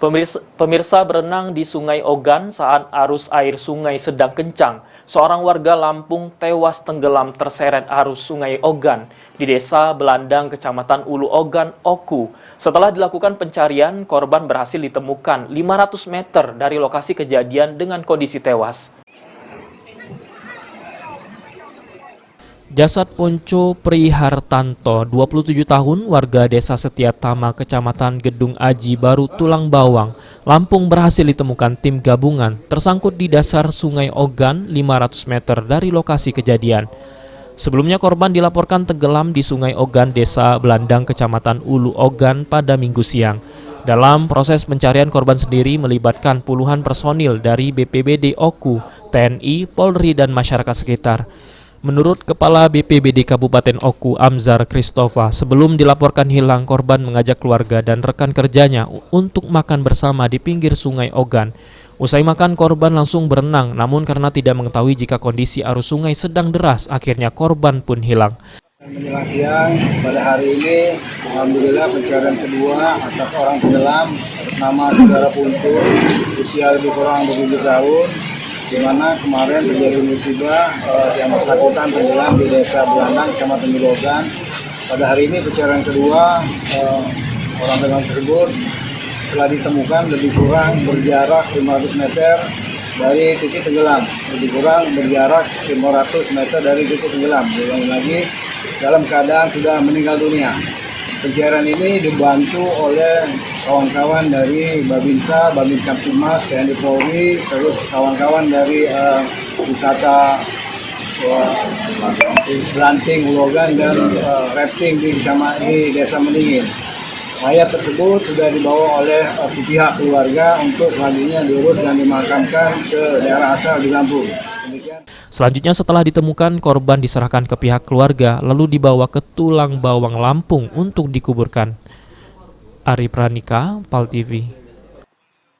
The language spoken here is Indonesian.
Pemirsa berenang di Sungai Ogan saat arus air sungai sedang kencang. Seorang warga Lampung tewas tenggelam terseret arus Sungai Ogan di Desa Belandang, Kecamatan Ulu Ogan, Oku. Setelah dilakukan pencarian, korban berhasil ditemukan 500 meter dari lokasi kejadian dengan kondisi tewas. Jasad Ponco Prihartanto, 27 tahun, warga Desa Setiatama, Kecamatan Gedung Aji Baru, Tulang Bawang, Lampung berhasil ditemukan tim gabungan tersangkut di dasar Sungai Ogan 500 meter dari lokasi kejadian. Sebelumnya korban dilaporkan tenggelam di Sungai Ogan, Desa Belandang, Kecamatan Ulu Ogan pada Minggu siang. Dalam proses pencarian, korban sendiri melibatkan puluhan personil dari BPBD Oku, TNI, Polri, dan masyarakat sekitar. Menurut Kepala BPBD Kabupaten Oku, Amzar Christopher, sebelum dilaporkan hilang, korban mengajak keluarga dan rekan kerjanya untuk makan bersama di pinggir Sungai Ogan. Usai makan, korban langsung berenang, namun karena tidak mengetahui jika kondisi arus sungai sedang deras, akhirnya korban pun hilang. Menjelang siang pada hari ini, alhamdulillah pencarian kedua atas orang tenggelam atas nama saudara Ponco, usia lebih kurang 27 tahun. Di mana kemarin terjadi musibah yang bersangkutan tenggelam di Desa Belandang, Kecamatan Ulu Ogan. Pada hari ini pencarian kedua, orang tenggelam tersebut telah ditemukan lebih kurang berjarak 500 meter dari titik tenggelam, lebih kurang berjarak 500 meter dari titik tenggelam. Diulangi lagi, dalam keadaan sudah meninggal dunia. Pencarian ini dibantu oleh kawan-kawan dari Babinsa, Babin Kamtibmas, TNI Polri, terus kawan-kawan dari wisata Belanting, Ulu Ogan, dan rafting di Desa Meningin. Mayat tersebut sudah dibawa oleh pihak keluarga untuk selanjutnya diurus dan dimakamkan ke daerah asal di Lampung. Selanjutnya setelah ditemukan, korban diserahkan ke pihak keluarga lalu dibawa ke Tulang Bawang, Lampung untuk dikuburkan. Ari Pranika, PAL TV.